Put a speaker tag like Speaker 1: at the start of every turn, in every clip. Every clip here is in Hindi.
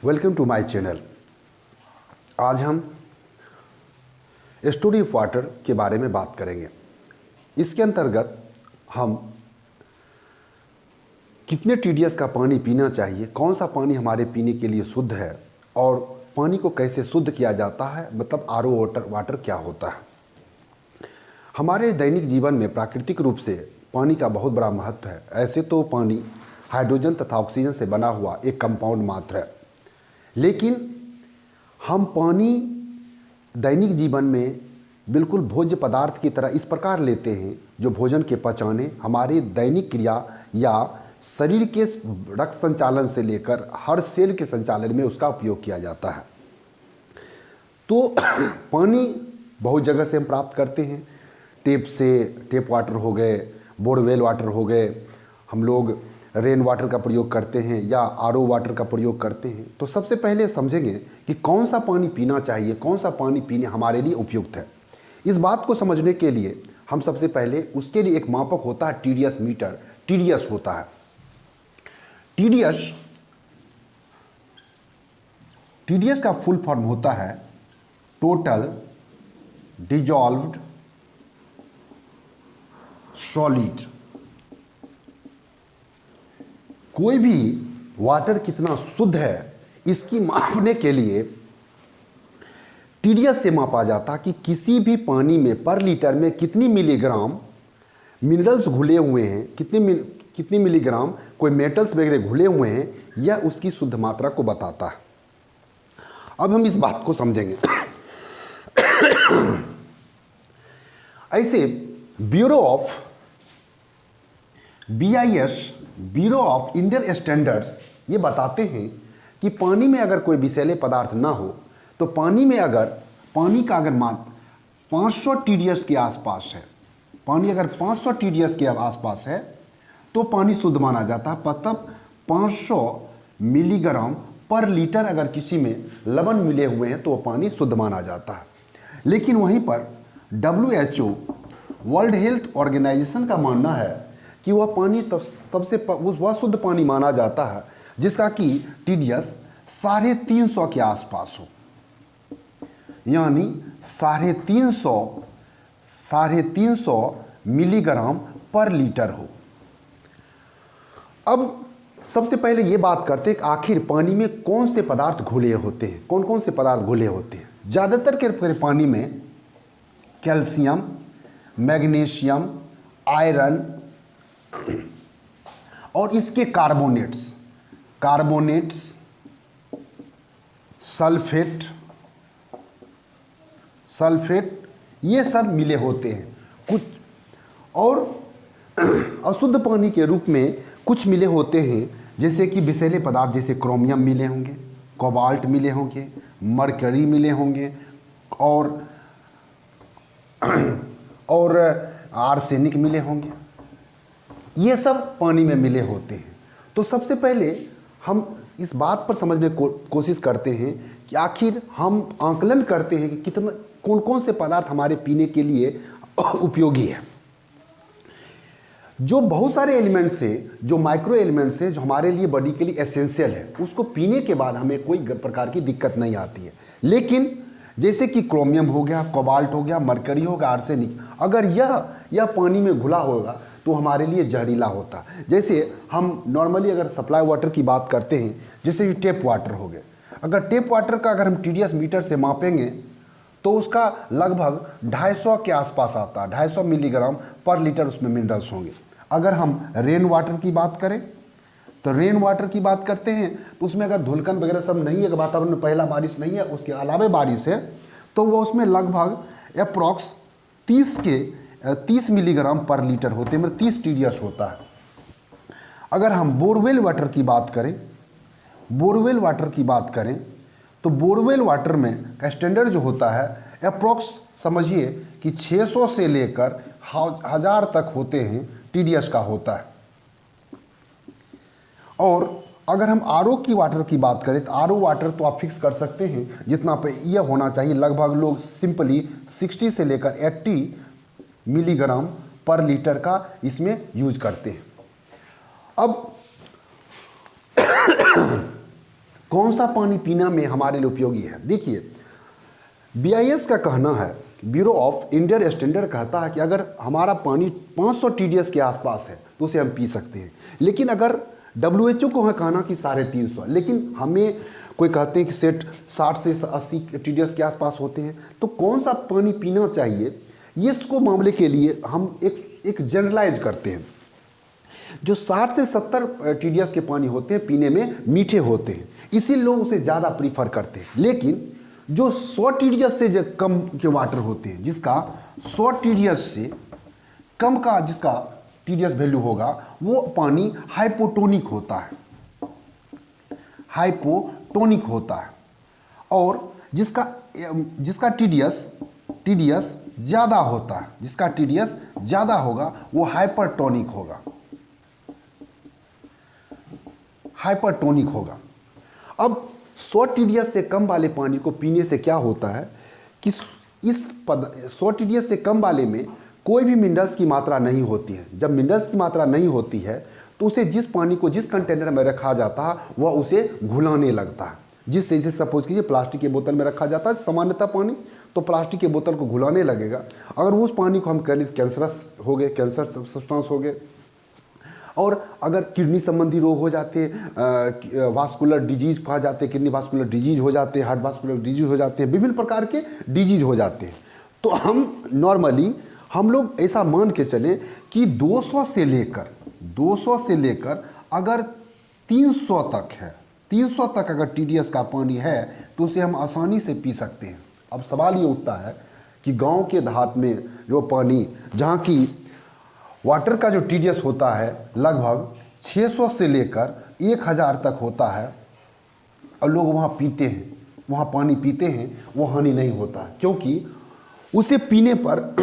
Speaker 1: Welcome to my channel. आज हम स्टोरी ऑफ वाटर के बारे में बात करेंगे। इसके अंतर्गत हम कितने टीडीएस का पानी पीना चाहिए, कौन सा पानी हमारे पीने के लिए शुद्ध है और पानी को कैसे शुद्ध किया जाता है, मतलब आरओ वाटर क्या होता है। हमारे दैनिक जीवन में प्राकृतिक रूप से पानी का बहुत बड़ा महत्व है। ऐसे तो पानी हाइड्रोजन तथा ऑक्सीजन से बना हुआ एक कंपाउंड मात्र है, लेकिन हम पानी दैनिक जीवन में बिल्कुल भोज्य पदार्थ की तरह इस प्रकार लेते हैं जो भोजन के पचाने, हमारे दैनिक क्रिया या शरीर के रक्त संचालन से लेकर हर सेल के संचालन में उसका उपयोग किया जाता है। तो पानी बहुत जगह से हम प्राप्त करते हैं। टेप वाटर हो गए, बोरवेल वाटर हो गए, हम लोग रेन वाटर का प्रयोग करते हैं या आरओ वाटर का प्रयोग करते हैं। तो सबसे पहले समझेंगे कि कौन सा पानी पीना चाहिए, कौन सा पानी पीने हमारे लिए उपयुक्त है। इस बात को समझने के लिए हम सबसे पहले उसके लिए एक मापक होता है, टीडीएस मीटर, टीडीएस होता है। टीडीएस का फुल फॉर्म होता है टोटल डिजॉल्व्ड सॉलिड। कोई भी वाटर कितना शुद्ध है इसकी मापने के लिए टीडीएस से मापा जाता कि किसी भी पानी में पर लीटर में कितनी मिलीग्राम मिनरल्स घुले हुए हैं, कितनी मिलीग्राम कोई मेटल्स वगैरह घुले हुए हैं, यह उसकी शुद्ध मात्रा को बताता है। अब हम इस बात को समझेंगे। ऐसे ब्यूरो ऑफ इंडियन स्टैंडर्ड्स ये बताते हैं कि पानी में अगर कोई विषैले पदार्थ ना हो तो पानी का अगर मात्रा 500 टीडीएस के आसपास है, पानी अगर 500 टीडीएस के आसपास है तो पानी शुद्ध माना जाता है। मतलब 500 मिलीग्राम पर लीटर अगर किसी में लवण मिले हुए हैं तो वो पानी शुद्ध माना जाता है। लेकिन वहीं पर WHO वर्ल्ड हेल्थ ऑर्गेनाइजेशन का मानना है कि वह पानी तब वह शुद्ध पानी माना जाता है जिसका कि टीडीएस 350 के आसपास हो, यानी 350 मिलीग्राम पर लीटर हो। अब सबसे पहले ये बात करते हैं कि आखिर पानी में कौन से पदार्थ घुले होते हैं, कौन कौन से पदार्थ घुले होते हैं। ज़्यादातर के पानी में कैल्शियम, मैग्नीशियम, आयरन और इसके कार्बोनेट्स, सल्फेट ये सब मिले होते हैं। कुछ और अशुद्ध पानी के रूप में कुछ मिले होते हैं, जैसे कि विषैले पदार्थ, जैसे क्रोमियम मिले होंगे, कोबाल्ट मिले होंगे, मरकरी मिले होंगे और आर्सेनिक मिले होंगे। ये सब पानी में मिले होते हैं। तो सबसे पहले हम इस बात पर समझने की कोशिश करते हैं कि आखिर हम आंकलन करते हैं कि कौन कौन से पदार्थ हमारे पीने के लिए उपयोगी है। जो बहुत सारे एलिमेंट्स हैं, जो माइक्रो एलिमेंट्स हैं, जो हमारे लिए बॉडी के लिए एसेंशियल है, उसको पीने के बाद हमें कोई प्रकार की दिक्कत नहीं आती है। लेकिन जैसे कि क्रोमियम हो गया, कोबाल्ट हो गया, मरकरी हो गया, आर्सेनिक, अगर यह पानी में घुला होगा तो हमारे लिए जहरीला होता। जैसे हम नॉर्मली अगर सप्लाई वाटर की बात करते हैं, जैसे कि टेप वाटर हो गए, अगर टेप वाटर का अगर हम टीडीएस मीटर से मापेंगे तो उसका लगभग 250 के आसपास आता है। 250 मिलीग्राम पर लीटर उसमें मिनरल्स होंगे। अगर हम रेन वाटर की बात करें तो रेन वाटर की बात करते हैं तो उसमें अगर धुलकन वगैरह सब नहीं है, वातावरण में पहला बारिश नहीं है, उसके अलावे बारिश है, तो वो उसमें लगभग अप्रॉक्स 30 मिलीग्राम पर लीटर होते हैं, मतलब 30 टीडीएस होता है। अगर हम बोरवेल वाटर की बात करें तो बोरवेल वाटर में का स्टैंडर्ड जो होता है अप्रॉक्स समझिए कि 600 से लेकर 1000 तक होते हैं, टीडीएस का होता है। और अगर हम आरओ की वाटर की बात करें तो आरओ वाटर तो आप फिक्स कर सकते हैं जितना पे यह होना चाहिए। लगभग लोग सिंपली 60 से लेकर 80 मिलीग्राम पर लीटर का इसमें यूज करते हैं। अब कौन सा पानी पीना में हमारे लिए उपयोगी है। देखिए, BIS का कहना है, ब्यूरो ऑफ इंडियन स्टैंडर्ड कहता है कि अगर हमारा पानी 500 TDS के आसपास है तो उसे हम पी सकते हैं। लेकिन अगर WHO को है कहना कि 350, लेकिन हमें कोई कहते हैं कि सेट 60 से 80 TDS के आसपास होते हैं। तो कौन सा पानी पीना चाहिए, ये इसको मामले के लिए हम एक जनरलाइज करते हैं। जो 60 से 70 TDS के पानी होते हैं पीने में मीठे होते हैं, इसीलिए लोग उसे ज़्यादा प्रीफर करते हैं। लेकिन जो 100 TDS से कम के वाटर होते हैं, जिसका 100 TDS से कम का जिसका TDS वैल्यू होगा, वो पानी हाइपोटोनिक होता है, हाइपोटोनिक होता है। और जिसका TDS ज़्यादा होता है, जिसका TDS ज़्यादा होगा वो हाइपरटोनिक होगा, हाइपरटोनिक होगा। अब 100 TDS से कम वाले पानी को पीने से क्या होता है कि 100 TDS से कम वाले में कोई भी मिनरल्स की मात्रा नहीं होती है। जब मिनरल्स की मात्रा नहीं होती है तो उसे जिस पानी को जिस कंटेनर में रखा जाता है वह उसे घुलाने लगता है। जिससे जैसे सपोज कीजिए प्लास्टिक के बोतल में रखा जाता है सामान्यतः पानी, तो प्लास्टिक के बोतल को घुलाने लगेगा। अगर उस पानी को हम कैंसरस हो गए, कैंसर सब्सटेंस हो गए, और अगर किडनी संबंधी रोग हो जाते हैं, वास्कुलर डिजीज कहा जाते हैं, किडनी वास्कुलर डिजीज हो जाते हैं, हार्ट वास्कुलर डिजीज हो जाते हैं, विभिन्न प्रकार के डिजीज हो जाते हैं। तो हम लोग ऐसा मान के चलें कि 200 से लेकर अगर 300 तक है, 300 तक अगर TDS का पानी है तो उसे हम आसानी से पी सकते हैं। अब सवाल ये उठता है कि गांव के देहात में जो पानी, जहाँ की वाटर का जो TDS होता है लगभग 600 से लेकर 1000 तक होता है, और लोग वहाँ पीते हैं, वहाँ पानी पीते हैं, वो हानि नहीं होता है, क्योंकि उसे पीने पर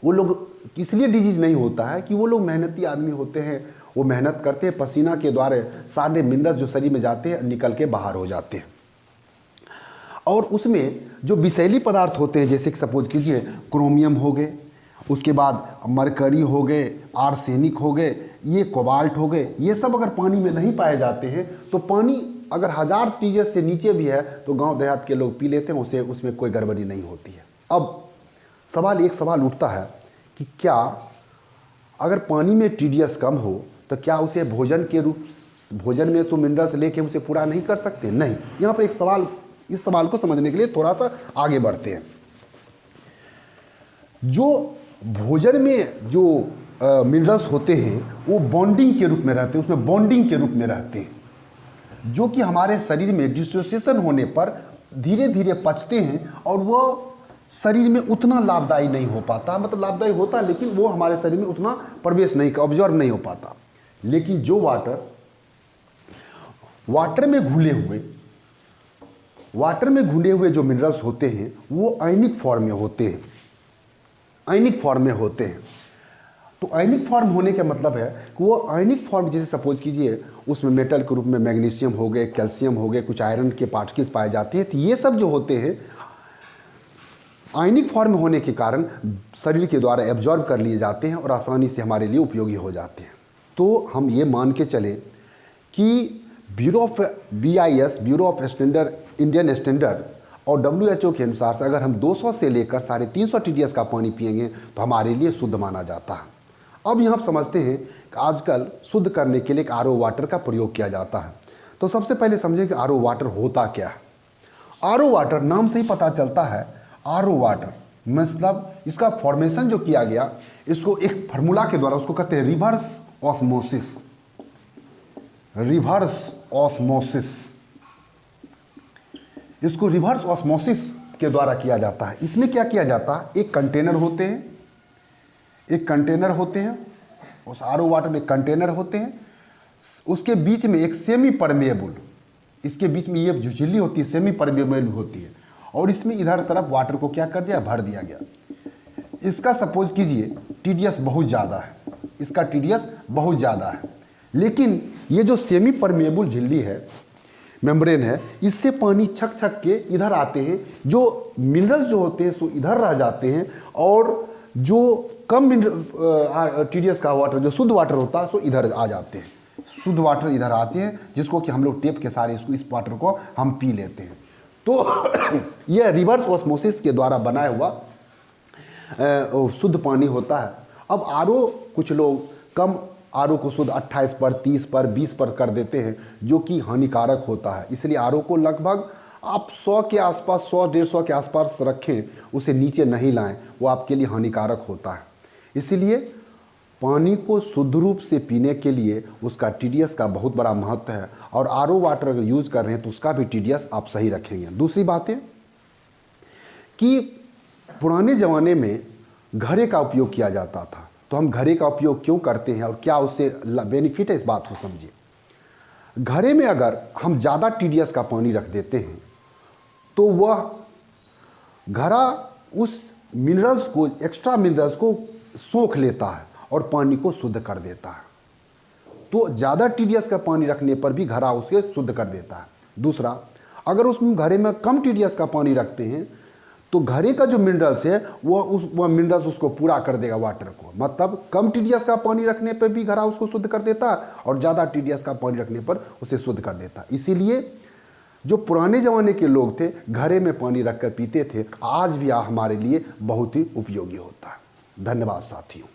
Speaker 1: वो लोग इसलिए डिजीज नहीं होता है कि वो लोग मेहनती आदमी होते हैं, वो मेहनत करते हैं, पसीना के द्वारा सारे मिनरल्स जो शरीर में जाते हैं निकल के बाहर हो जाते हैं। और उसमें जो विषैली पदार्थ होते हैं, जैसे कि सपोज कीजिए क्रोमियम हो गए, उसके बाद मरकरी हो गए, आर्सेनिक हो गए, ये कोबाल्ट हो गए, ये सब अगर पानी में नहीं पाए जाते हैं तो पानी अगर 1000 TDS से नीचे भी है तो गांव देहात के लोग पी लेते हैं, उसमें कोई गड़बड़ी नहीं होती है। अब एक सवाल उठता है कि क्या अगर पानी में TDS कम हो तो क्या उसे भोजन में तो मिनरल्स लेके उसे पूरा नहीं कर सकते? नहीं। यहाँ पर इस सवाल को समझने के लिए थोड़ा सा आगे बढ़ते हैं। जो भोजन में जो मिनरल्स होते हैं वो बॉन्डिंग के रूप में रहते हैं, उसमें बॉन्डिंग के रूप में रहते हैं, जो कि हमारे शरीर में डिसोसिएशन होने पर धीरे धीरे पचते हैं और वो शरीर में उतना लाभदायी नहीं हो पाता। मतलब लाभदायी होता है लेकिन वो हमारे शरीर में उतना प्रवेश नहीं, ऑब्जॉर्व नहीं हो पाता। लेकिन जो वाटर में घुले हुए जो मिनरल्स होते हैं वो आयनिक फॉर्म में होते हैं। तो आयनिक फॉर्म होने का मतलब है कि वो आयनिक फॉर्म, जैसे सपोज कीजिए उसमें मेटल के रूप में मैग्नीशियम हो गए, कैल्शियम हो गए, कुछ आयरन के पार्टिकल्स पाए जाते हैं। तो ये सब जो होते हैं आयनिक फॉर्म होने के कारण शरीर के द्वारा एब्जॉर्ब कर लिए जाते हैं और आसानी से हमारे लिए उपयोगी हो जाते हैं। तो हम ये मान के चलें कि BIS, bureau of Indian standard और WHO के अनुसार से अगर हम 200 से लेकर 350 TDS का पानी पिएंगे तो हमारे लिए शुद्ध माना जाता है। अब यहाँ समझते हैं कि आजकल शुद्ध करने के लिए एक RO वाटर का प्रयोग किया जाता है। तो सबसे पहले समझें कि RO वाटर होता क्या है। RO वाटर नाम से ही पता चलता है, RO वाटर मतलब इसका फॉर्मेशन जो किया गया, इसको एक फार्मूला के द्वारा उसको कहते हैं रिवर्स ऑस्मोसिस। इसको रिवर्स ऑस्मोसिस के द्वारा किया जाता है। इसमें क्या किया जाता है, एक कंटेनर होते हैं, उस RO वाटर में कंटेनर होते हैं, उसके बीच में एक सेमी परमेएबल, इसके बीच में ये जो झिल्ली होती है सेमी परमेएबल होती है, और इसमें इधर तरफ वाटर को क्या कर दिया, भर दिया गया। इसका सपोज कीजिए TDS बहुत ज़्यादा है, इसका TDS बहुत ज़्यादा है, लेकिन ये जो सेमी परमेएबल झिल्ली है, मेम्ब्रेन है, इससे पानी छक के इधर आते हैं। जो मिनरल जो होते हैं सो इधर रह जाते हैं, और जो कम TDS का वाटर, जो शुद्ध वाटर होता है, सो इधर आ जाते हैं। शुद्ध वाटर इधर आते हैं, जिसको कि हम लोग टेप के सहारे इस वाटर को हम पी लेते हैं। तो यह रिवर्स ऑस्मोसिस के द्वारा बनाया हुआ शुद्ध पानी होता है। अब आरओ कुछ लोग कम आरओ को शुद्ध 28 पर, 30 पर, 20 पर कर देते हैं, जो कि हानिकारक होता है। इसलिए आरओ को लगभग आप 100 के आसपास, 100-150 के आसपास रखें, उसे नीचे नहीं लाएं, वो आपके लिए हानिकारक होता है। इसलिए पानी को शुद्ध रूप से पीने के लिए उसका TDS का बहुत बड़ा महत्व है, और आरओ वाटर अगर यूज़ कर रहे हैं तो उसका भी TDS आप सही रखेंगे। दूसरी बात है कि पुराने ज़माने में घड़े का उपयोग किया जाता था, तो हम घड़े का उपयोग क्यों करते हैं और क्या उससे बेनिफिट है, इस बात को समझिए। घड़े में अगर हम ज़्यादा TDS का पानी रख देते हैं तो वह घड़ा उस मिनरल्स को, एक्स्ट्रा मिनरल्स को सोख लेता है और पानी को शुद्ध कर देता है। तो ज़्यादा TDS का पानी रखने पर भी घड़ा उसे शुद्ध कर देता है। दूसरा, अगर उस घड़े में कम TDS का पानी रखते हैं तो घड़े का जो मिनरल्स है वह मिनरल्स उसको पूरा कर देगा वाटर को। मतलब कम TDS का पानी रखने पर भी घड़ा उसको शुद्ध कर देता है और ज़्यादा TDS का पानी रखने पर उसे शुद्ध कर देता है। इसीलिए जो पुराने ज़माने के लोग थे घड़े में पानी रखकर पीते थे, आज भी हमारे लिए बहुत ही उपयोगी होता है। धन्यवाद साथियों।